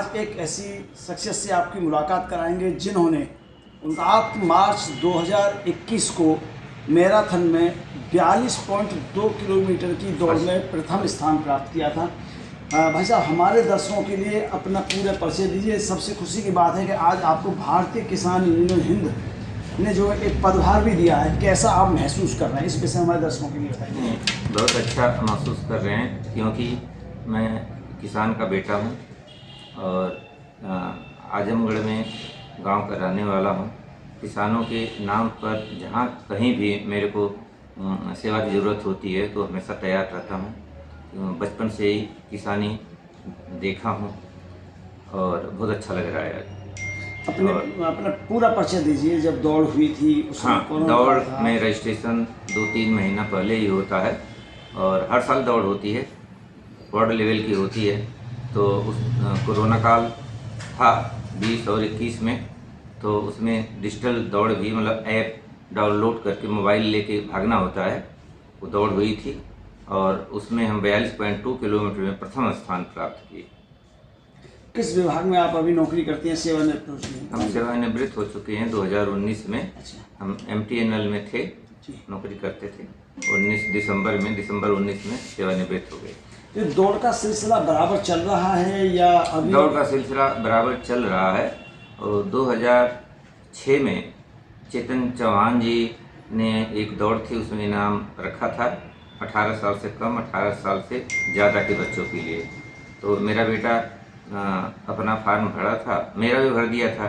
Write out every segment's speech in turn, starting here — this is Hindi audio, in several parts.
आज एक ऐसी शख्सियत से आपकी मुलाकात कराएंगे जिन्होंने 8 मार्च 2021 को मैराथन में 42.2 किलोमीटर की दौड़ में प्रथम स्थान प्राप्त किया था। भाई साहब, हमारे दर्शकों के लिए अपना पूरा परिचय दीजिए। सबसे खुशी की बात है कि आज आपको भारतीय किसान यूनियन हिंद ने जो एक पदभार भी दिया है, कैसा आप महसूस कर रहे हैं, इस विषय हमारे दर्शकों के लिए बताइए। बहुत अच्छा महसूस कर रहे हैं, क्योंकि मैं किसान का बेटा हूं और आजमगढ़ में गांव का रहने वाला हूं। किसानों के नाम पर जहां कहीं भी मेरे को सेवा की ज़रूरत होती है तो हमेशा तैयार रहता हूं। बचपन से ही किसानी देखा हूं और बहुत अच्छा लग रहा है। अपना पूरा परिचय दीजिए। जब दौड़ हुई थी हाँ, दौड़ में रजिस्ट्रेशन 2-3 महीना पहले ही होता है और हर साल दौड़ होती है, वार्ड लेवल की होती है। तो उस कोरोना काल था 20 और 21 में, तो उसमें डिजिटल दौड़ भी, मतलब ऐप डाउनलोड करके मोबाइल लेके भागना होता है, वो दौड़ हुई थी और उसमें हम 42.2 किलोमीटर में प्रथम स्थान प्राप्त किए। किस विभाग में आप अभी नौकरी करते हैं? सेवानिवृत्त हो चुके हैं? हम सेवानिवृत्त हो चुके हैं 2019 में। अच्छा। हम MTNL में थे, नौकरी करते थे। 19 दिसंबर 19 में सेवानिवृत्त हो गए। ये दौड़ का सिलसिला बराबर चल रहा है या अभी? दौड़ का सिलसिला बराबर चल रहा है और 2006 में चेतन चौहान जी ने एक दौड़ थी, उसमें इनाम रखा था 18 साल से कम, 18 साल से ज़्यादा के बच्चों के लिए। तो मेरा बेटा अपना फार्म भरा था, मेरा भी भर दिया था।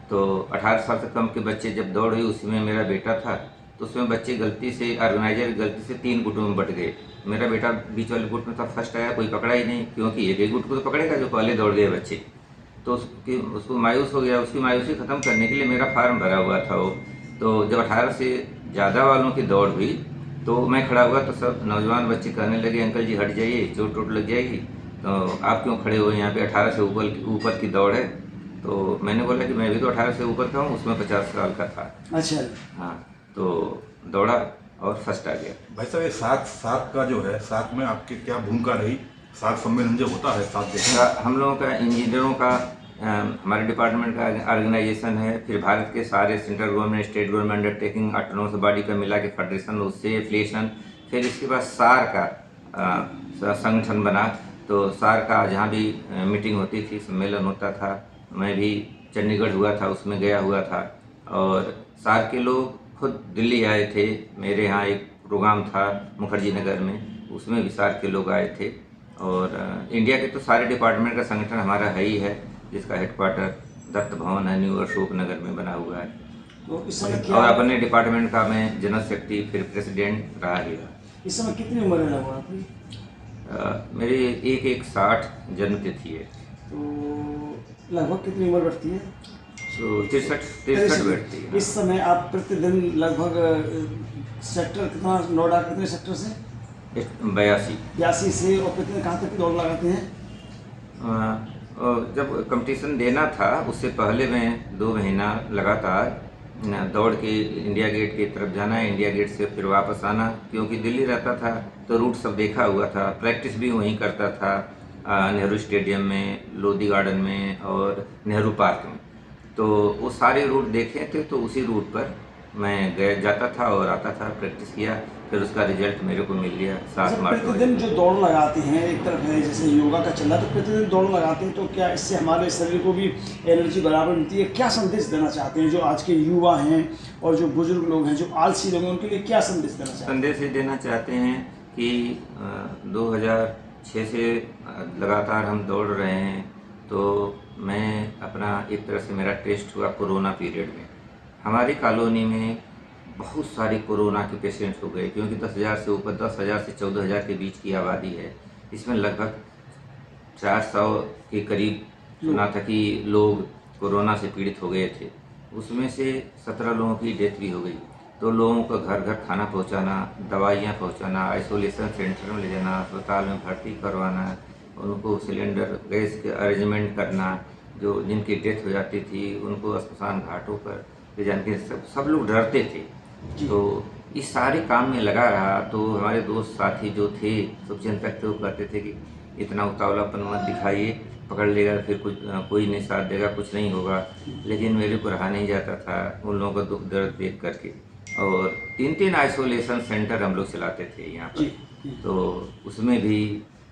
तो 18 साल से कम के बच्चे जब दौड़ हुई, उसमें मेरा बेटा था। तो उसमें बच्चे गलती से, ऑर्गेनाइजर गलती से 3 गुटों में बट गए। मेरा बेटा बीच वाले गुट में था, फर्स्ट आया, कोई पकड़ा ही नहीं, क्योंकि एक गुट को तो पकड़ेगा जो पहले दौड़ गए बच्चे। तो उसको मायूस हो गया। उसकी मायूसी ख़त्म करने के लिए मेरा फार्म भरा हुआ था वो। तो जब 18 से ज़्यादा वालों की दौड़ हुई तो मैं खड़ा हुआ, तो सब नौजवान बच्चे कहने लगे, अंकल जी हट जाइए, चोट वोट लग जाएगी, तो आप क्यों खड़े हो, यहाँ पे 18 से ऊपर की दौड़ है। तो मैंने बोला कि मैं भी तो 18 से ऊपर का हूँ, उसमें 50 साल का था। अच्छा। हाँ, तो दौड़ा और फर्स्ट आ गया। भाई साहब, ये सात का जो है, सात में आपकी क्या भूमिका रही? सात सम्मेलन जो होता है, सात देखा हम लोगों का, इंजीनियरों का, हमारे डिपार्टमेंट का ऑर्गेनाइजेशन है। फिर भारत के सारे central government, state government undertaking, autonomous body का मिला के फेडरेशन, उससे एफिलिएशन। फिर इसके बाद सार का संगठन बना। तो सार का जहाँ भी मीटिंग होती थी, सम्मेलन होता था, मैं भी चंडीगढ़ हुआ था, उसमें गया हुआ था। और सार के लोग खुद दिल्ली आए थे। मेरे यहाँ एक प्रोग्राम था मुखर्जी नगर में, उसमें भी सार के लोग आए थे। और इंडिया के तो सारे डिपार्टमेंट का संगठन हमारा है ही है, जिसका हेडक्वार्टर दत्त भवन है, न्यू अशोक नगर में बना हुआ है। तो इस समय क्या, और अपने डिपार्टमेंट का मैं जनरल सेक्रेटरी, फिर प्रेसिडेंट रहा ही। इस समय कितनी उम्र है लगभग आपकी? मेरी 1-1-60 जन्म तिथि है। तो लगभग कितनी उम्र बढ़ती है? तो 63 बैठती है। इस समय आप प्रतिदिन लगभग सेक्टर कितना, नोएडा कितने सेक्टर से? 82 से, और प्रतिदिन कहाँ तक की दौड़ लगाते हैं? जब कंपटीशन देना था उससे पहले मैं 2 महीना लगातार दौड़ के इंडिया गेट की तरफ जाना, इंडिया गेट से फिर वापस आना, क्योंकि दिल्ली रहता था तो रूट सब देखा हुआ था। प्रैक्टिस भी वहीं करता था, नेहरू स्टेडियम में, लोधी गार्डन में और नेहरू पार्क में। तो वो सारे रूट देखे थे, तो उसी रूट पर मैं जाता था और आता था, प्रैक्टिस किया, फिर उसका रिजल्ट मेरे को मिल गया 7 मार्च। प्रतिदिन जो दौड़ लगाते हैं, एक तरफ है जैसे योगा का चल रहा है, तो प्रतिदिन दौड़ लगाते हैं, तो क्या इससे हमारे शरीर को भी एनर्जी बराबर मिलती है? क्या संदेश देना चाहते हैं जो आज के युवा हैं और जो बुजुर्ग लोग हैं, जो आलसी लोग हैं, उनके लिए क्या संदेश देना चाहते हैं? संदेश ये देना चाहते हैं कि 2006 से लगातार हम दौड़ रहे हैं। तो मैं अपना, एक तरह से मेरा टेस्ट हुआ कोरोना पीरियड में। हमारी कॉलोनी में बहुत सारे कोरोना के पेशेंट्स हो गए, क्योंकि 10,000 से ऊपर, 10,000 से 14,000 के बीच की आबादी है। इसमें लगभग 400 के करीब सुना था कि लोग कोरोना से पीड़ित हो गए थे। उसमें से 17 लोगों की डेथ भी हो गई। तो लोगों को घर घर खाना पहुंचाना, दवाइयां पहुंचाना, आइसोलेशन सेंटर में ले जाना, अस्पताल में भर्ती करवाना, उनको सिलेंडर गैस के अरेंजमेंट करना, जो जिनकी डेथ हो जाती थी उनको स्मशान घाटों पर ले जाने के, सब लोग डरते थे। तो इस सारे काम में लगा रहा। तो हमारे दोस्त साथी जो थे, सब चिंतक थे, वो कहते थे कि इतना उतावलापन मत दिखाइए, पकड़ लेगा, फिर कुछ कोई नहीं साथ देगा, कुछ नहीं होगा। लेकिन मेरे को रहा नहीं जाता था उन लोगों का दुख दर्द देख करके। और 3-3 आइसोलेशन सेंटर हम लोग चलाते थे यहाँ जी, पर। तो उसमें भी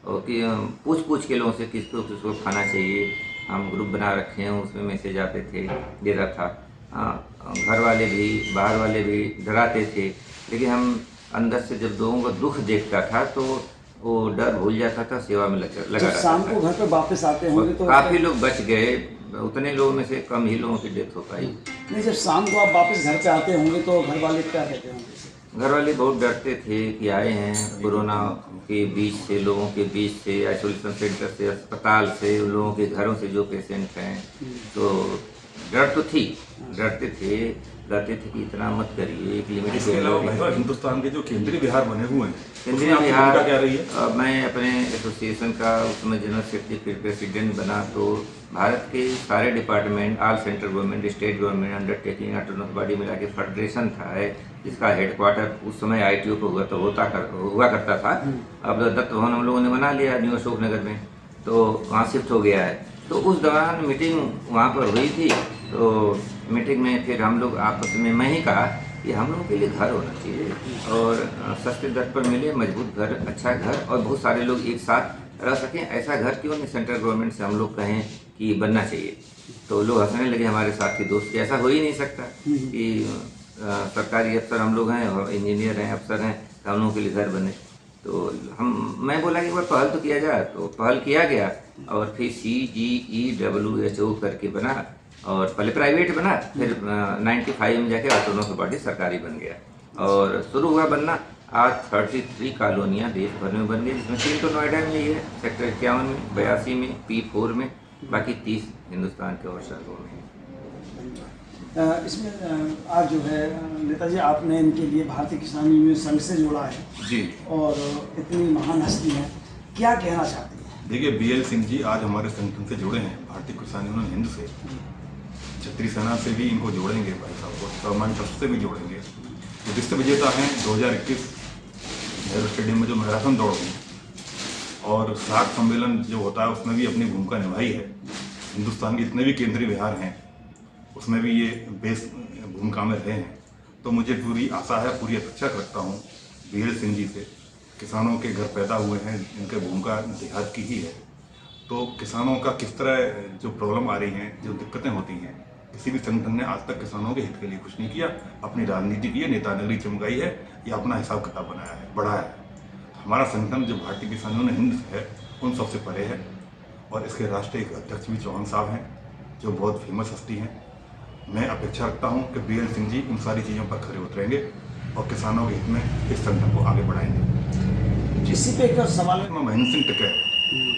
और कि पूछ के लोगों से किसको किसको खाना चाहिए, हम ग्रुप बना रखे हैं, उसमें मैसेज आते थे, देता था। घर वाले भी बाहर वाले भी डराते थे, लेकिन हम अंदर से जब लोगों को दुख देखता था तो वो डर भूल जाता था, सेवा में लगा जब रहता शाम था। को घर पे वापस आते होंगे तो काफ़ी लोग बच गए, उतने लोगों में से कम ही लोगों की डेथ हो पाई। नहीं, जब शाम को आप वापस घर पे आते होंगे तो घर वाले क्या कहते होंगे? घर वाले बहुत डरते थे कि आए हैं कोरोना के बीच से, लोगों के बीच से, आइसोलेशन सेंटर से, अस्पताल से, उन लोगों के घरों से जो पेशेंट हैं, तो डर तो थी, डरते थे, कहते थे कि इतना मत करिए, एक लिमिट इसके अलावा भाई साहब, हिंदुस्तान के जो केंद्रीय विहार बने हुए हैं, केंद्रीय उसमें आपकी विहार भूमिका क्या रही है? मैं अपने एसोसिएशन का उसमें जनरल सेक्रेटरी प्रेसिडेंट बना। तो भारत के सारे department, all central government, state government, undertaking, autonomous body मिला के फेडरेशन था है, जिसका हेडक्वार्टर उस समय ITO को हुआ करता था। अब दत्त भवन हम लोगों ने बना लिया न्यू अशोक नगर में, तो वहाँ शिफ्ट हो गया है। तो उस दौरान मीटिंग वहाँ पर हुई थी। तो मीटिंग में फिर हम लोग आपस में, मैं ही कहा कि हम लोगों के लिए घर होना चाहिए और सस्ते दर पर मिले, मजबूत घर, अच्छा घर, और बहुत सारे लोग एक साथ रह सकें, ऐसा घर क्यों नहीं सेंट्रल गवर्नमेंट से हम लोग कहें कि बनना चाहिए। तो लोग हंसने लगे, हमारे साथी दोस्त कि ऐसा हो ही नहीं सकता कि सरकारी अफसर हम लोग हैं और इंजीनियर हैं, अफसर हैं, तो हम लोगों के लिए घर बने। तो मैं बोला कि एक बार पहल तो किया जाए, तो पहल किया गया और फिर CGEWHO करके बना, और पहले प्राइवेट बना, फिर 95 में जाके ऑटोनोमस बॉडी सरकारी बन गया और शुरू हुआ बनना। आज 33 कॉलोनियाँ देश भर में बन गई, जिसमें 3 तो नोएडा में ही है, सेक्टर 51 में, 82 में, P4 में, बाकी 30 हिंदुस्तान के और शहरों में। इसमें आज जो है नेताजी, आपने इनके लिए भारतीय किसान यूनियन संघ से जोड़ा है जी, और इतनी महान हस्ती है, क्या कहना चाहती हैं? देखिए, BL सिंह जी आज हमारे संगठन से जुड़े हैं, भारतीय किसान यूनियन हिंद से। छत्री सेना से भी इनको जोड़ेंगे भाई साहब को, सामान्य ट्रस्ट से भी जोड़ेंगे। जो विश्व विजेता हैं 2021 नेहरू स्टेडियम में जो मैराथन दौड़ हुई, और 60 सम्मेलन जो होता है उसमें भी अपनी भूमिका निभाई है। हिंदुस्तान के जितने भी केंद्रीय विहार हैं उसमें भी ये बेस भूमिका में रहे हैं। तो मुझे पूरी आशा है, पूरी अपेक्षा रखता हूँ BL सिंह जी से। किसानों के घर पैदा हुए हैं, इनके भूमिका देहात की ही है। तो किसानों का किस तरह जो प्रॉब्लम आ रही हैं, जो दिक्कतें होती हैं, किसी भी संगठन ने आज तक किसानों के हित के लिए कुछ नहीं किया। अपनी राजनीति की है, नेतागिरी चमकाई है, या अपना हिसाब किताब बनाया है, बढ़ाया है। हमारा संगठन जो भारतीय किसान यूनियन हिंद है, उन सबसे परे है। और इसके राष्ट्रीय अध्यक्ष भी चौहान साहब हैं, जो बहुत फेमस हस्ती हैं। मैं अपेक्षा रखता हूं कि BL सिंह जी उन सारी चीज़ों पर खरे उतरेंगे और किसानों के हित में इस संगठन को आगे बढ़ाएंगे। इसी पे एक सवाल है। महेंद्र सिंह टिकैत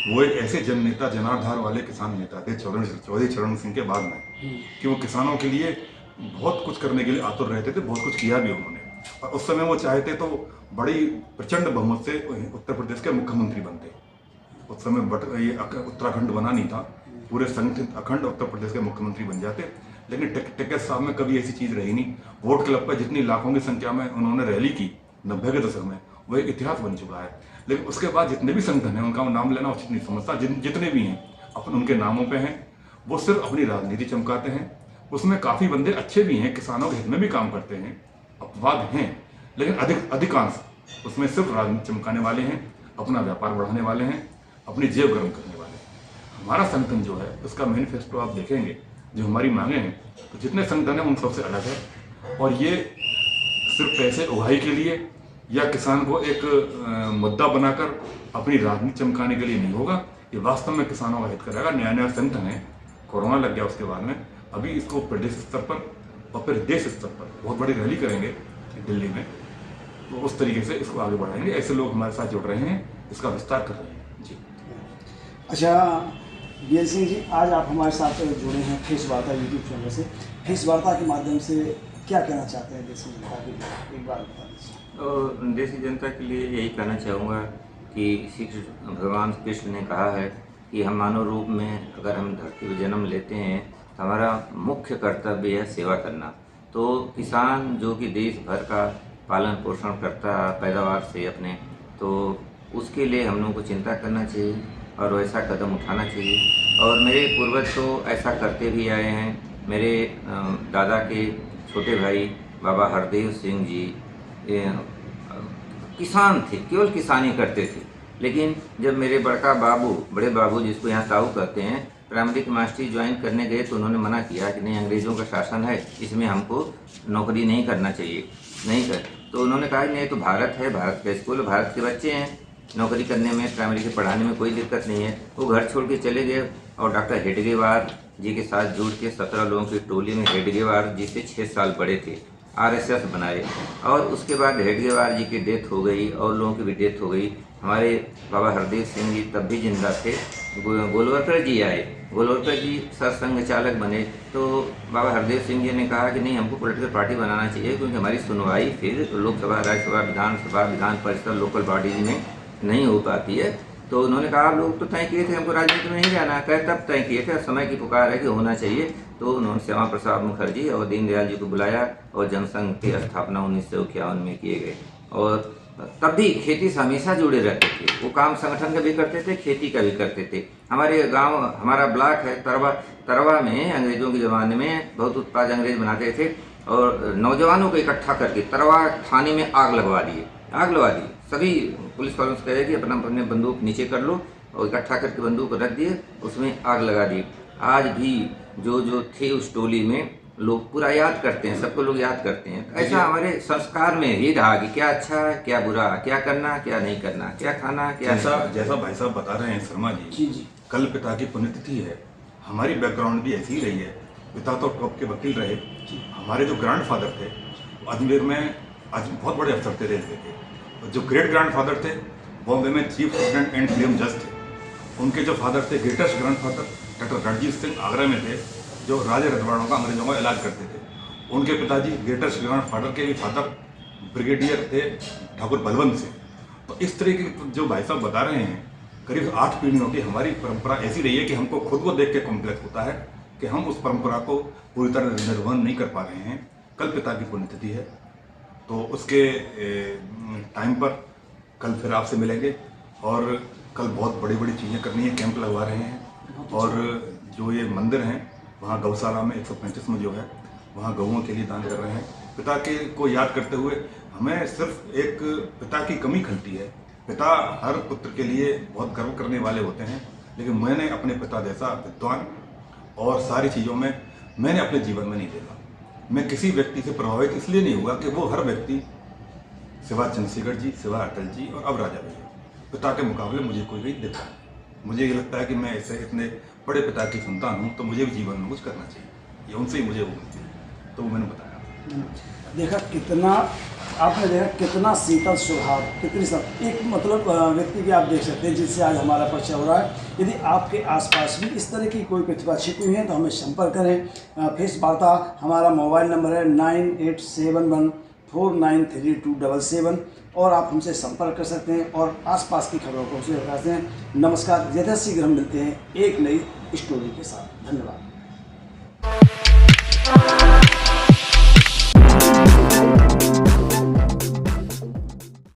वो एक ऐसे जन नेता, जनाधार वाले किसान नेता थे चौधरी चरण सिंह के बाद में, कि वो किसानों के लिए बहुत कुछ करने के लिए आतुर रहते थे, बहुत कुछ किया भी उन्होंने। और उस समय वो चाहते तो बड़ी प्रचंड बहुमत से उत्तर प्रदेश के मुख्यमंत्री बनते। उस समय ये उत्तराखंड बना नहीं था, पूरे संगठित अखंड उत्तर प्रदेश के मुख्यमंत्री बन जाते। लेकिन टिकैत साहब में कभी ऐसी चीज़ रही नहीं। वोट क्लब पर जितनी लाखों की संख्या में उन्होंने रैली की 90 के दशक में, वो एक इतिहास बन चुका है। लेकिन उसके बाद जितने भी संगठन हैं, उनका नाम लेना उचित नहीं समझता। जितने भी हैं अपन उनके नामों पे हैं, वो सिर्फ अपनी राजनीति चमकाते हैं। उसमें काफ़ी बंदे अच्छे भी हैं, किसानों के हित में भी काम करते हैं, अपवाद हैं, लेकिन अधिकांश उसमें सिर्फ राजनीति चमकाने वाले हैं, अपना व्यापार बढ़ाने वाले हैं, अपनी जेब गर्म करने वाले हैं। हमारा संगठन जो है, उसका मैनिफेस्टो आप देखेंगे, जो हमारी मांगे हैं, तो जितने संगठन हैं उन सबसे अलग है। और ये सिर्फ पैसे उगाही के लिए या किसान को एक मुद्दा बनाकर अपनी राजनीति चमकाने के लिए नहीं होगा। ये वास्तव में किसानों का हित करेगा। नया नया संगठन है, कोरोना लग गया उसके बाद में, अभी इसको प्रदेश स्तर पर और फिर देश स्तर पर बहुत बड़ी रैली करेंगे दिल्ली में। तो उस तरीके से इसको आगे बढ़ाएंगे। ऐसे लोग हमारे साथ जुड़ रहे हैं, इसका विस्तार कर रहे हैं। जी अच्छा BL सिंह जी, आज आप हमारे साथ जुड़े हैं फेस वार्ता यूट्यूब चैनल से। फेस वार्ता के माध्यम से क्या कहना चाहते हैं देश जनता के लिए, एक बार बता दीजिए। और देश की जनता के लिए यही कहना चाहूँगा कि श्री भगवान कृष्ण ने कहा है कि हम मानव रूप में अगर हम धरती पर जन्म लेते हैं तो हमारा मुख्य कर्तव्य है सेवा करना। तो किसान जो कि देश भर का पालन पोषण करता पैदावार से अपने, तो उसके लिए हम लोगों को चिंता करना चाहिए और वैसा कदम उठाना चाहिए। और मेरे पूर्वज तो ऐसा करते भी आए हैं। मेरे दादा के छोटे भाई बाबा हरदेव सिंह जी किसान थे, केवल किसानी करते थे। लेकिन जब मेरे बड़े बाबू जिसको यहाँ ताऊ कहते हैं, प्राइमरी की मास्टरी ज्वाइन करने गए तो उन्होंने मना किया कि नहीं, अंग्रेज़ों का शासन है, इसमें हमको नौकरी नहीं करना चाहिए, नहीं कर। तो उन्होंने कहा नहीं, तो भारत है, भारत का स्कूल, भारत के बच्चे हैं, नौकरी करने में, प्राइमरी के पढ़ाने में कोई दिक्कत नहीं है। वो घर छोड़ के चले गए और डॉक्टर हेडगेवार जी के साथ जुड़ के 17 लोगों की टोली में हेडगेवार जी से 6 साल बड़े थे, आरएसएस बनाए। और उसके बाद हेडगेवार जी की डेथ हो गई और लोगों की भी डेथ हो गई। हमारे बाबा हरदेव सिंह जी तब भी जिंदा थे। गोलवलकर जी आए, गोलवलकर जी सरसंघ चालक बने, तो बाबा हरदेव सिंह जी ने कहा कि नहीं, हमको पॉलिटिकल पार्टी बनाना चाहिए, क्योंकि हमारी सुनवाई फिर लोकसभा, राज्यसभा, विधानसभा, विधान परिषद, लोकल बॉडीज में नहीं हो पाती है। तो उन्होंने कहा, आप लोग तो तय किए थे हमको राजनीति में नहीं जाना, कहे तब तय किए थे, समय की पुकार है कि होना चाहिए। तो उन्होंने श्यामा प्रसाद मुखर्जी और दीनदयाल जी को बुलाया और जनसंघ की स्थापना 1951 में किए गए। और तब भी खेती से हमेशा जुड़े रहते थे, वो काम संगठन का भी करते थे, खेती का भी करते थे। हमारे गांव, हमारा ब्लॉक है तरवा में अंग्रेज़ों के ज़माने में बहुत उत्पाद अंग्रेज बनाते थे और नौजवानों को इकट्ठा करके तरवा थाने में आग लगवा दी। सभी पुलिस वालों से कहे कि अपने बंदूक नीचे कर लो, और इकट्ठा करके बंदूक रख दिए, उसमें आग लगा दी। आज भी जो थे उस टोली में लोग पूरा याद करते हैं, सबको लोग याद करते हैं। ऐसा हमारे संस्कार में ही रहा कि क्या अच्छा है, क्या बुरा, क्या करना, क्या नहीं करना, क्या खाना, क्या जैसा भाई साहब बता रहे हैं शर्मा जी, कल पिता की पुण्यतिथि है। हमारी बैकग्राउंड भी ऐसी ही रही है। पिता तो टॉप के वकील रहे। हमारे जो ग्रैंडफादर थे अजमेर में आज बहुत बड़े अफसर थे रेलवे के। जो ग्रेट ग्रैंडफादर थे बॉम्बे में चीफ प्रेसिडेंट एंड सीएम जज थे। उनके जो फादर थे, greatest grandfather doctor Ranjit Singh, Agra में थे, जो राजे रजवाड़ों का अंग्रेजों का इलाज करते थे। उनके पिताजी ग्रेटेस्ट ग्रैंडफादर के भी फादर ब्रिगेडियर थे ठाकुर बलवंत सिंह। तो इस तरह की जो भाई साहब बता रहे हैं, करीब 8 पीढ़ियों की हमारी परंपरा ऐसी रही है कि हमको खुद को देख के कॉम्प्लेक्स होता है कि हम उस परंपरा को पूरी तरह निर्वहन नहीं कर पा रहे हैं। कल पिता की पुण्यतिथि है, तो उसके टाइम पर कल फिर आपसे मिलेंगे और कल बहुत बड़ी बड़ी चीज़ें करनी है, कैंप लगवा रहे हैं। और जो ये मंदिर हैं वहाँ गौशाला में 135 में जो है वहाँ गौओं के लिए दान कर रहे हैं। पिता के को याद करते हुए हमें सिर्फ एक पिता की कमी खलती है। पिता हर पुत्र के लिए बहुत गर्व करने वाले होते हैं, लेकिन मैंने अपने पिता जैसा विद्वान और सारी चीज़ों में मैंने अपने जीवन में नहीं देखा। मैं किसी व्यक्ति से प्रभावित इसलिए नहीं हुआ कि वो हर व्यक्ति सिवा चंद्रशेखर जी, सिवा अटल जी और अब राजा भैया, पिता के मुकाबले मुझे कोई नहीं दिखा। मुझे ये लगता है कि मैं ऐसे इतने बड़े पिता की संतान हूँ, तो मुझे भी जीवन में कुछ करना चाहिए। ये उनसे ही मुझे वो मिलती है, तो वो मैंने बताया। देखा कितना, आपने देखा कितना शीतल स्वभाव, कितनी सब एक मतलब व्यक्ति भी आप देख सकते हैं जिससे आज हमारा परिचय हो रहा है। यदि आपके आसपास भी इस तरह की कोई प्रतिभा छिपी हुई है तो हमें संपर्क करें। फेस वार्ता हमारा मोबाइल नंबर है 9871149327 और आप हमसे संपर्क कर सकते हैं और आसपास की खबरों को शेयर करते हैं। नमस्कार, यथाशीघ्र हम मिलते हैं एक नई स्टोरी के साथ। धन्यवाद।